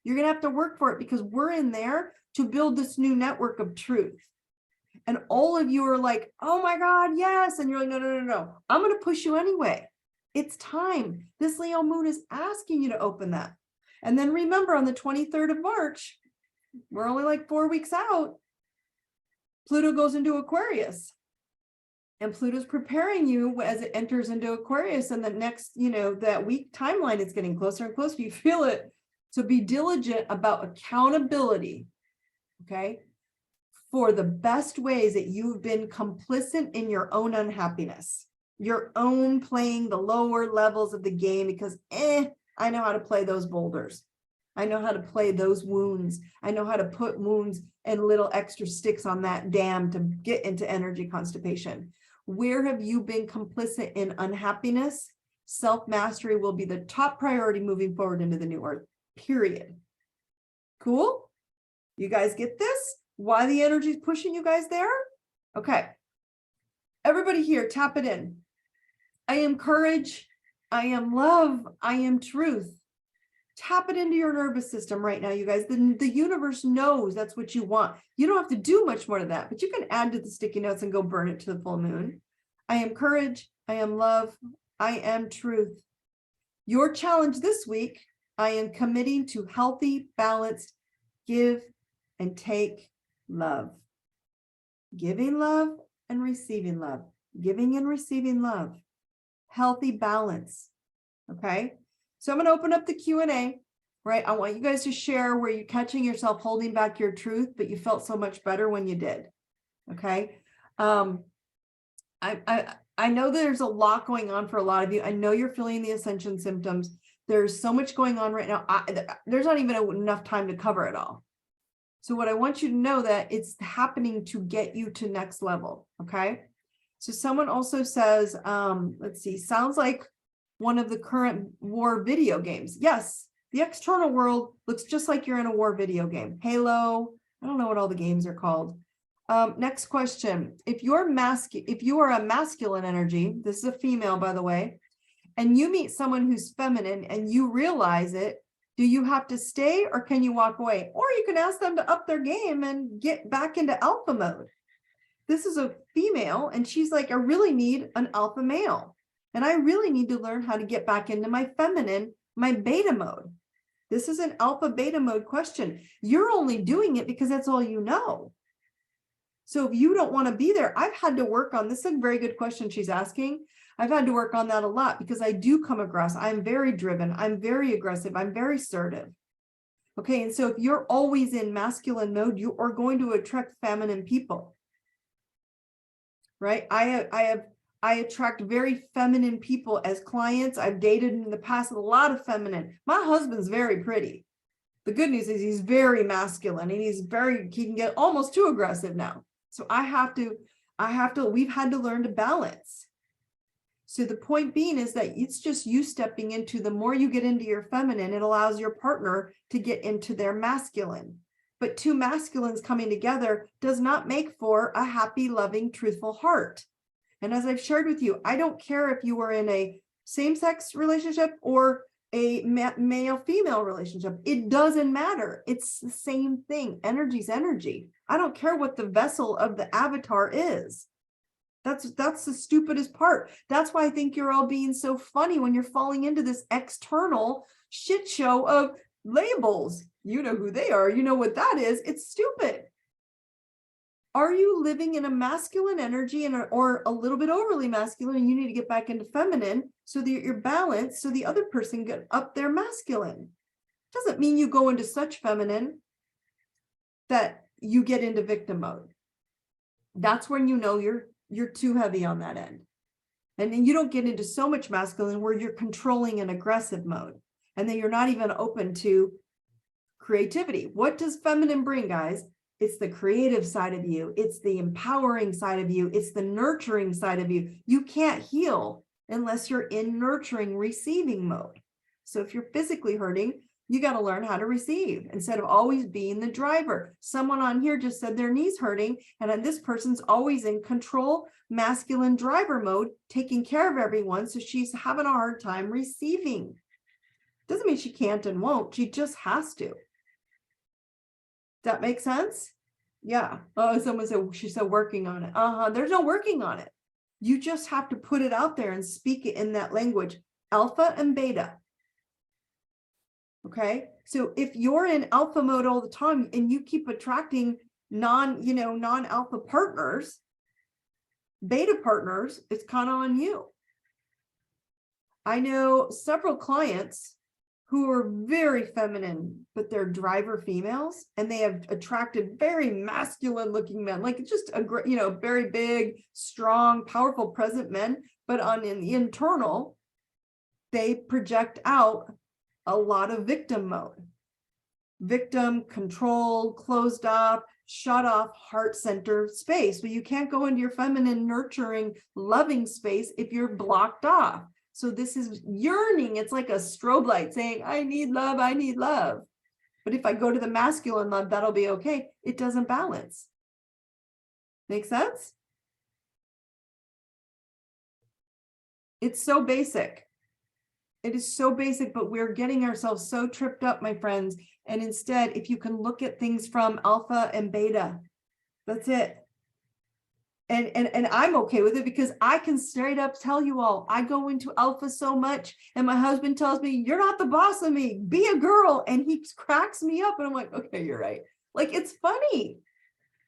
You're going to have to work for it, because we're in there to build this new network of truth. And all of you are like, oh my God, yes. And you're like, no. I'm going to push you anyway. It's time. This Leo moon is asking you to open that. And then remember, on the 23rd of March, we're only like 4 weeks out, Pluto goes into Aquarius. And Pluto's preparing you as it enters into Aquarius, and the next, that week timeline is getting closer and closer. You feel it. So be diligent about accountability, okay, for the best ways that you've been complicit in your own unhappiness, your own playing the lower levels of the game because, I know how to play those boulders. I know how to play those wounds. I know how to put wounds and little extra sticks on that dam to get into energy constipation. Where have you been complicit in unhappiness? Self-mastery will be the top priority moving forward into the new earth, period. Cool? You guys get this? Why the energy is pushing you guys there? Okay. Everybody here, tap it in. I am courage. I am love. I am truth. Tap it into your nervous system right now, you guys. The universe knows that's what you want. You don't have to do much more to that, but you can add to the sticky notes and go burn it to the full moon. I am courage. I am love. I am truth. Your challenge this week, I am committing to healthy, balanced, give and take love. Giving love and receiving love. Giving and receiving love. Healthy balance. Okay. So I'm going to open up the Q&A, right? I want you guys to share where you're catching yourself holding back your truth, but you felt so much better when you did. Okay. I know there's a lot going on for a lot of you. I know you're feeling the ascension symptoms. There's so much going on right now. There's not even enough time to cover it all. So what I want you to know that it's happening to get you to next level. Okay. So someone also says, let's see, sounds like one of the current war video games. Yes, the external world looks just like you're in a war video game. Halo, I don't know what all the games are called. Next question. If you are a masculine energy, this is a female, by the way, and you meet someone who's feminine and you realize it, do you have to stay or can you walk away? Or you can ask them to up their game and get back into alpha mode. This is a female and she's like, I really need an alpha male. And I really need to learn how to get back into my feminine, my beta mode. This is an alpha beta mode question. You're only doing it because that's all you know. So if you don't want to be there, I've had to work on this. Is a very good question she's asking. I've had to work on that a lot because I do come across, I'm very driven. I'm very aggressive. I'm very assertive. Okay. And so if you're always in masculine mode, you are going to attract feminine people. Right. I attract very feminine people as clients. I've dated in the past a lot of feminine. My husband's very pretty. The good news is he's very masculine and he can get almost too aggressive now. So we've had to learn to balance. So the point being is that it's just you stepping into, the more you get into your feminine, it allows your partner to get into their masculine. But two masculines coming together does not make for a happy, loving, truthful heart. And as I've shared with you, I don't care if you were in a same-sex relationship or a male-female relationship. It doesn't matter. It's the same thing. Energy's energy. I don't care what the vessel of the avatar is. That's the stupidest part. That's why I think you're all being so funny when you're falling into this external shit show of labels. You know who they are. You know what that is. It's stupid. Are you living in a masculine energy or a little bit overly masculine and you need to get back into feminine so that you're balanced so the other person get up their masculine? Doesn't mean you go into such feminine that you get into victim mode. That's when you know you're too heavy on that end. And then you don't get into so much masculine where you're controlling an aggressive mode. And then you're not even open to creativity. What does feminine bring, guys? It's the creative side of you. It's the empowering side of you. It's the nurturing side of you. You can't heal unless you're in nurturing, receiving mode. So if you're physically hurting, you got to learn how to receive instead of always being the driver. Someone on here just said their knee's hurting, and then this person's always in control, masculine driver mode, taking care of everyone. So she's having a hard time receiving. Doesn't mean she can't and won't. She just has to. That makes sense? Yeah. Oh, someone said she's still working on it. There's no working on it. You just have to put it out there and speak it in that language, alpha and beta. Okay. So if you're in alpha mode all the time and you keep attracting non-alpha partners, Beta partners, it's kind of on you. I know several clients who are very feminine, but they're driver females, and they have attracted very masculine looking men, like just very big, strong, powerful, present men. But in the internal, they project out a lot of victim mode, victim, control, closed off, shut off, heart center space. Well, you can't go into your feminine, nurturing, loving space if you're blocked off. So this is yearning. It's like a strobe light saying, I need love, I need love. But if I go to the masculine love, that'll be okay. It doesn't balance. Make sense? It's so basic. It is so basic, but we're getting ourselves so tripped up, my friends. And instead, if you can look at things from alpha and beta, that's it. And I'm okay with it, because I can straight up tell you all, I go into alpha so much, and my husband tells me, you're not the boss of me, be a girl. And he cracks me up, and I'm like, okay, you're right. Like, it's funny.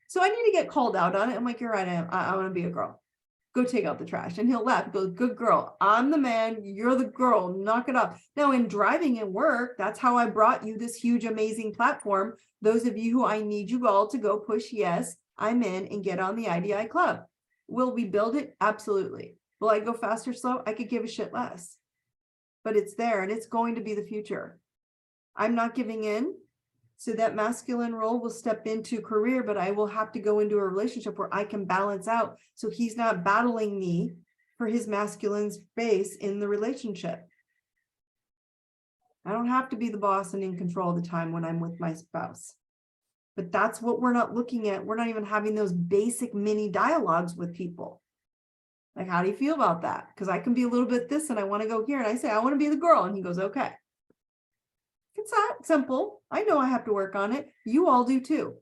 So I need to get called out on it. I'm like, you're right, I want to be a girl. Go take out the trash. And he'll laugh. He goes, good girl. I'm the man. You're the girl. Knock it off. Now, in driving and work, that's how I brought you this huge, amazing platform. Those of you who I need you all to go push yes, I'm in, and get on the IDI club. Will we build it? Absolutely. Will I go fast or slow? I could give a shit less. But it's there, and it's going to be the future. I'm not giving in. So that masculine role will step into career, but I will have to go into a relationship where I can balance out, so he's not battling me for his masculine space in the relationship. I don't have to be the boss and in control all the time when I'm with my spouse. But that's what we're not looking at. We're not even having those basic mini dialogues with people. Like, how do you feel about that? Because I can be a little bit this, and I want to go here, and I say, I want to be the girl. And he goes, okay. It's that simple. I know I have to work on it. You all do too.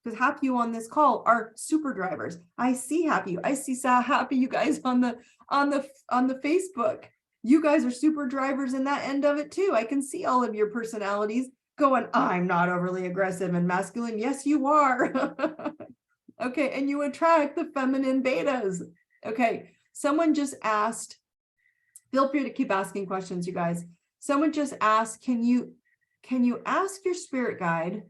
Because half of you on this call are super drivers. I see half of you. I see half of you guys on the Facebook. You guys are super drivers in that end of it too. I can see all of your personalities going, I'm not overly aggressive and masculine. Yes, you are. Okay, and you attract the feminine betas. Okay, someone just asked, feel free to keep asking questions, you guys. Someone just asked, can you ask your spirit guide?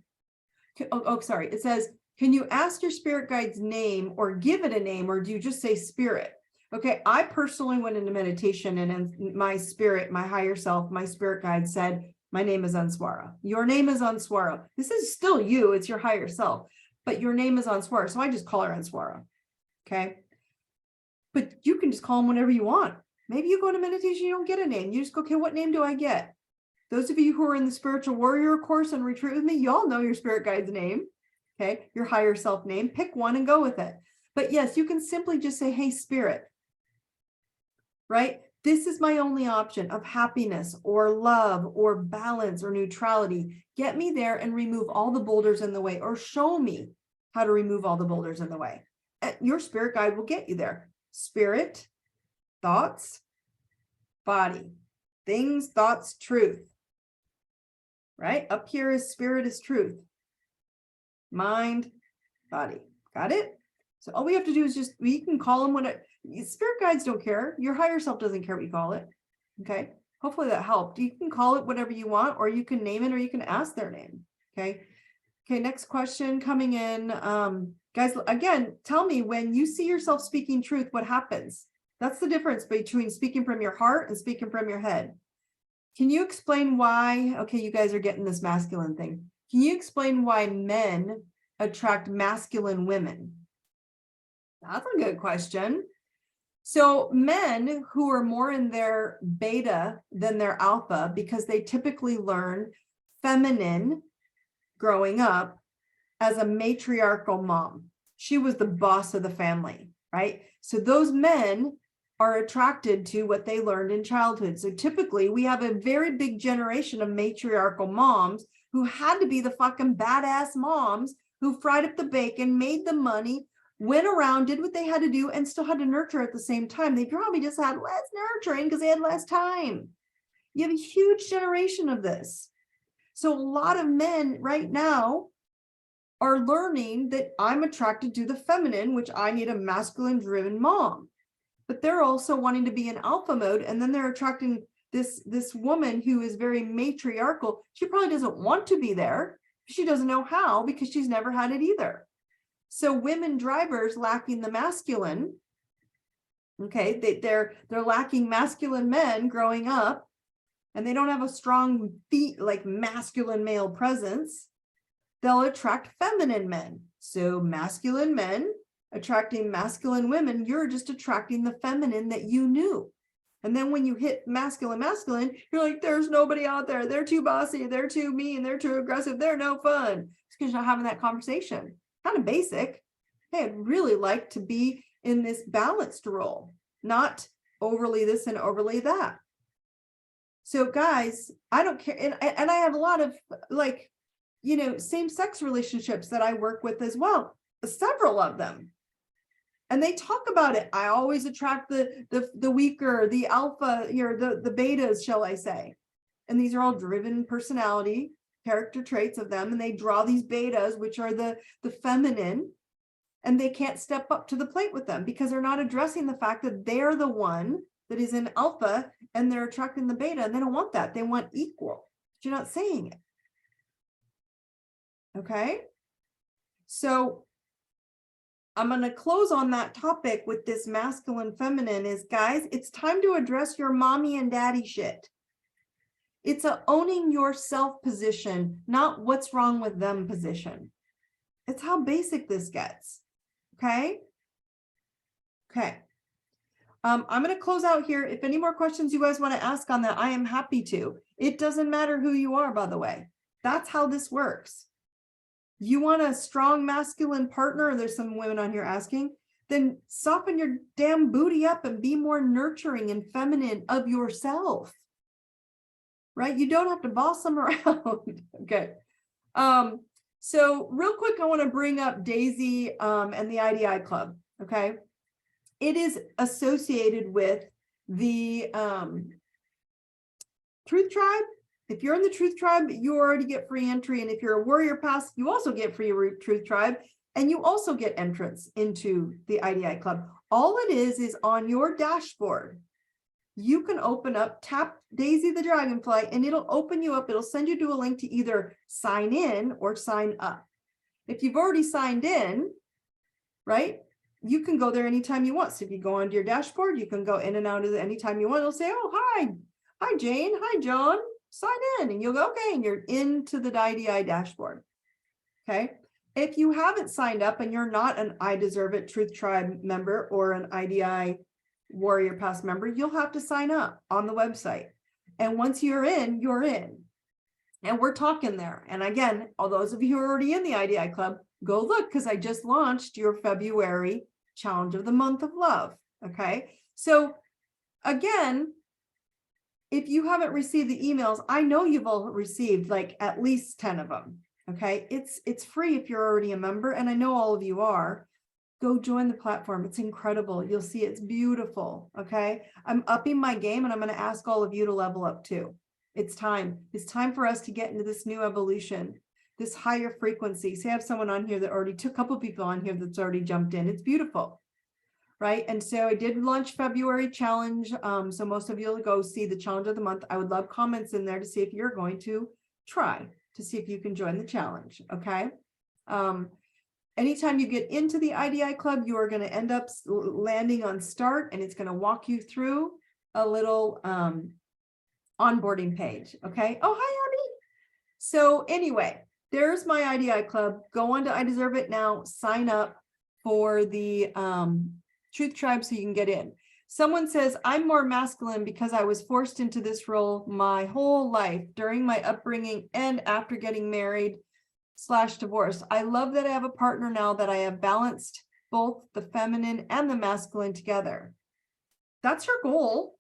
Sorry. It says, can you ask your spirit guide's name, or give it a name, or do you just say spirit? Okay. I personally went into meditation, and my spirit, my higher self, my spirit guide said, my name is Answara. Your name is Answara. This is still you. It's your higher self, but your name is Answara. So I just call her Answara. Okay. But you can just call them whatever you want. Maybe you go into meditation, you don't get a name. You just go, okay, what name do I get? Those of you who are in the Spiritual Warrior course and retreat with me, y'all know your spirit guide's name, okay? Your higher self name. Pick one and go with it. But yes, you can simply just say, hey, spirit, right? This is my only option of happiness or love or balance or neutrality. Get me there and remove all the boulders in the way, or show me how to remove all the boulders in the way. And your spirit guide will get you there. Spirit, thoughts, body, things, thoughts, truth. Right? Up here is spirit is truth. Mind, body. Got it? So all we have to do is we can call them spirit guides don't care. Your higher self doesn't care what you call it. Okay. Hopefully that helped. You can call it whatever you want, or you can name it, or you can ask their name. Okay. Okay. Next question coming in. Guys, again, tell me, when you see yourself speaking truth, what happens? That's the difference between speaking from your heart and speaking from your head. Can you explain why? Okay, you guys are getting this masculine thing. Can you explain why men attract masculine women? That's a good question. So men who are more in their beta than their alpha, because they typically learn feminine growing up as a matriarchal mom. She was the boss of the family, right? So those men are attracted to what they learned in childhood. So typically we have a very big generation of matriarchal moms who had to be the fucking badass moms who fried up the bacon, made the money, went around, did what they had to do, and still had to nurture at the same time. They probably just had less nurturing because they had less time. You have a huge generation of this. So a lot of men right now are learning that I'm attracted to the feminine, which I need a masculine driven mom. But they're also wanting to be in alpha mode, and then they're attracting this woman who is very matriarchal. She probably doesn't want to be there. She doesn't know how because she's never had it either. So women drivers lacking the masculine, okay, they're lacking masculine men growing up, and they don't have a strong like masculine male presence. They'll attract feminine men. So masculine men attracting masculine women, you're just attracting the feminine that you knew. And then when you hit masculine, you're like, there's nobody out there. They're too bossy. They're too mean. They're too aggressive. They're no fun. It's because you're not having that conversation. Kind of basic. Hey, I'd really like to be in this balanced role, not overly this and overly that. So guys, I don't care. And I have a lot of like, you know, same-sex relationships that I work with as well, several of them. And they talk about it. I always attract the weaker, the alpha, you know, the betas, shall I say. And these are all driven personality, character traits of them. And they draw these betas, which are the feminine, and they can't step up to the plate with them because they're not addressing the fact that they're the one that is in alpha and they're attracting the beta, and they don't want that. They want equal. But you're not saying it. Okay. So I'm going to close on that topic with this masculine feminine is, guys, it's time to address your mommy and daddy shit. It's a owning yourself position, not what's wrong with them position. It's how basic this gets. Okay. Okay. I'm going to close out here. If any more questions you guys want to ask on that, I am happy to. It doesn't matter who you are, by the way. That's how this works. You want a strong masculine partner, there's some women on here asking, then soften your damn booty up and be more nurturing and feminine of yourself, right? You don't have to boss them around. Okay. So real quick, I want to bring up Daisy and the IDI Club. Okay. It is associated with the Truth Tribe. If you're in the Truth Tribe, you already get free entry. And if you're a Warrior Pass, you also get free Truth Tribe. And you also get entrance into the IDI Club. All it is on your dashboard. You can open up, tap Daisy the Dragonfly, and it'll open you up. It'll send you to a link to either sign in or sign up. If you've already signed in, right, you can go there anytime you want. So if you go onto your dashboard, you can go in and out of it anytime you want. It'll say, oh, hi, Jane. Hi, John. Sign in. And you'll go, okay, and you're into the IDI dashboard. Okay. If you haven't signed up and you're not an I Deserve It Truth Tribe member or an IDI Warrior Pass member, you'll have to sign up on the website. And once you're in, you're in. And we're talking there. And again, all those of you who are already in the IDI Club, go look, because I just launched your February Challenge of the Month of Love. Okay. So again, if you haven't received the emails, I know you've all received like at least 10 of them. Okay. It's free if you're already a member. And I know all of you are. Go join the platform. It's incredible. You'll see it's beautiful. Okay. I'm upping my game and I'm going to ask all of you to level up too. It's time. It's time for us to get into this new evolution, this higher frequency. So I have someone on here that already took a couple people on here that's already jumped in. It's beautiful. Right. And so I did launch February challenge. So most of you will go see the challenge of the month. I would love comments in there to see if you're going to try to see if you can join the challenge. Okay. Anytime you get into the IDI Club, you are going to end up landing on start, and it's going to walk you through a little onboarding page. Okay. Oh, hi, Abby. So anyway, there's my IDI Club. Go on to I Deserve It Now, sign up for the Truth Tribe so you can get in. Someone says, I'm more masculine because I was forced into this role my whole life during my upbringing and after getting married / divorce. I love that I have a partner now that I have balanced both the feminine and the masculine together. That's your goal.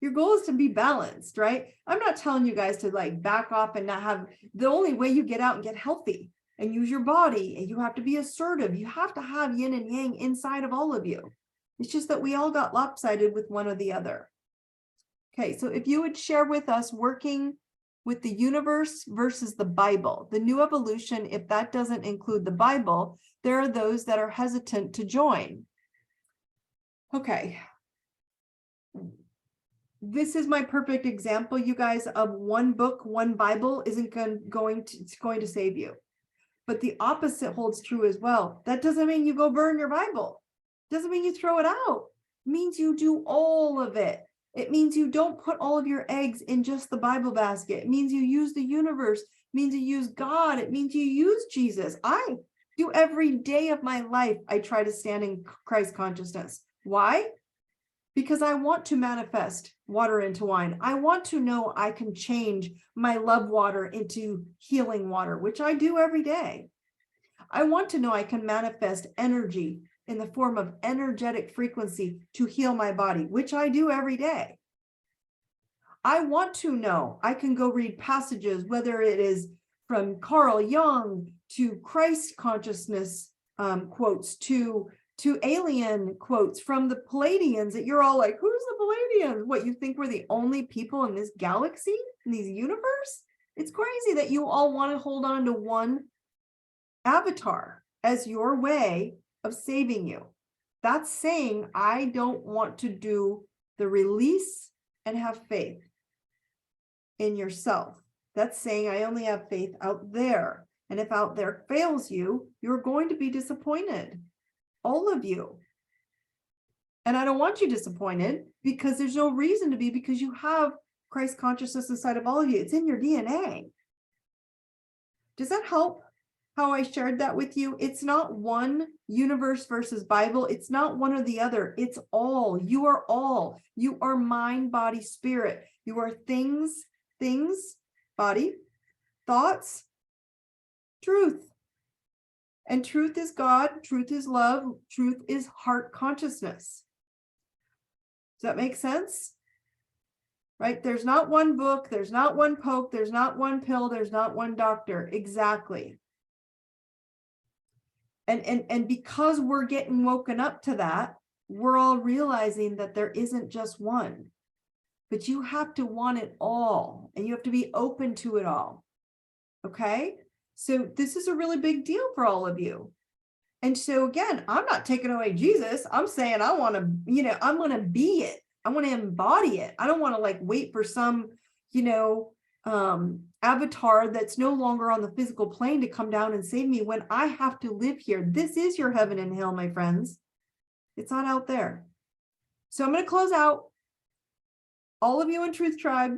Your goal is to be balanced, right? I'm not telling you guys to like back off and not have, the only way you get out and get healthy and use your body, and you have to be assertive. You have to have yin and yang inside of all of you. It's just that we all got lopsided with one or the other. Okay, so if you would share with us working with the universe versus the Bible. The new evolution, if that doesn't include the Bible, there are those that are hesitant to join. Okay. This is my perfect example, you guys, of one book, one Bible isn't going to save you. But the opposite holds true as well. That doesn't mean you go burn your Bible. Doesn't mean you throw it out. It means you do all of it. It means you don't put all of your eggs in just the Bible basket. It means you use the universe. It means you use God. It means you use Jesus. I do every day of my life. I try to stand in Christ consciousness. Why? Because I want to manifest water into wine. I want to know I can change my love water into healing water, which I do every day. I want to know I can manifest energy in the form of energetic frequency to heal my body, which I do every day. I want to know I can go read passages, whether it is from Carl Jung to Christ consciousness quotes to alien quotes from the Palladians that you're all like, who's the Palladians? What, you think we're the only people in this galaxy, in this universe? It's crazy that you all want to hold on to one avatar as your way of saving you. That's saying I don't want to do the release and have faith in yourself. That's saying I only have faith out there. And if out there fails you, you're going to be disappointed. All of you. And I don't want you disappointed because there's no reason to be, because you have Christ consciousness inside of all of you. It's in your DNA. Does that help how I shared that with you? It's not one universe versus Bible. It's not one or the other. It's all. You are all. You are mind, body, spirit. You are things, body, thoughts, truth. And truth is God, truth is love, truth is heart consciousness. Does that make sense? Right? There's not one book, there's not one pope, there's not one pill, there's not one doctor. Exactly. And because we're getting woken up to that, we're all realizing that there isn't just one. But you have to want it all, and you have to be open to it all. Okay? So this is a really big deal for all of you. And so again, I'm not taking away Jesus. I'm saying I want to, I'm going to be it. I want to embody it. I don't want to like wait for some, avatar that's no longer on the physical plane to come down and save me when I have to live here. This is your heaven and hell, my friends. It's not out there. So I'm going to close out. All of you in Truth Tribe,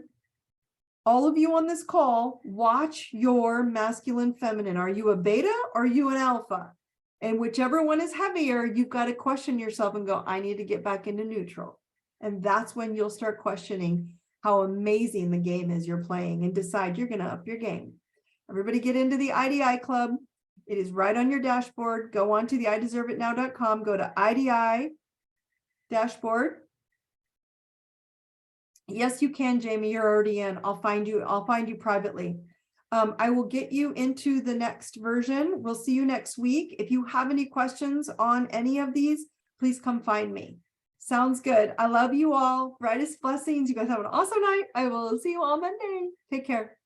all of you on this call, watch your masculine, feminine. Are you a beta or are you an alpha? And whichever one is heavier, you've got to question yourself and go, I need to get back into neutral. And that's when you'll start questioning how amazing the game is you're playing and decide you're going to up your game. Everybody get into the IDI club. It is right on your dashboard. Go on to the IDeserveItNow.com. Go to IDI dashboard. Yes, you can, Jamie. You're already in. I'll find you privately. I will get you into the next version. We'll see you next week. If you have any questions on any of these, please come find me. Sounds good. I love you all. Brightest blessings. You guys have an awesome night. I will see you all Monday. Take care.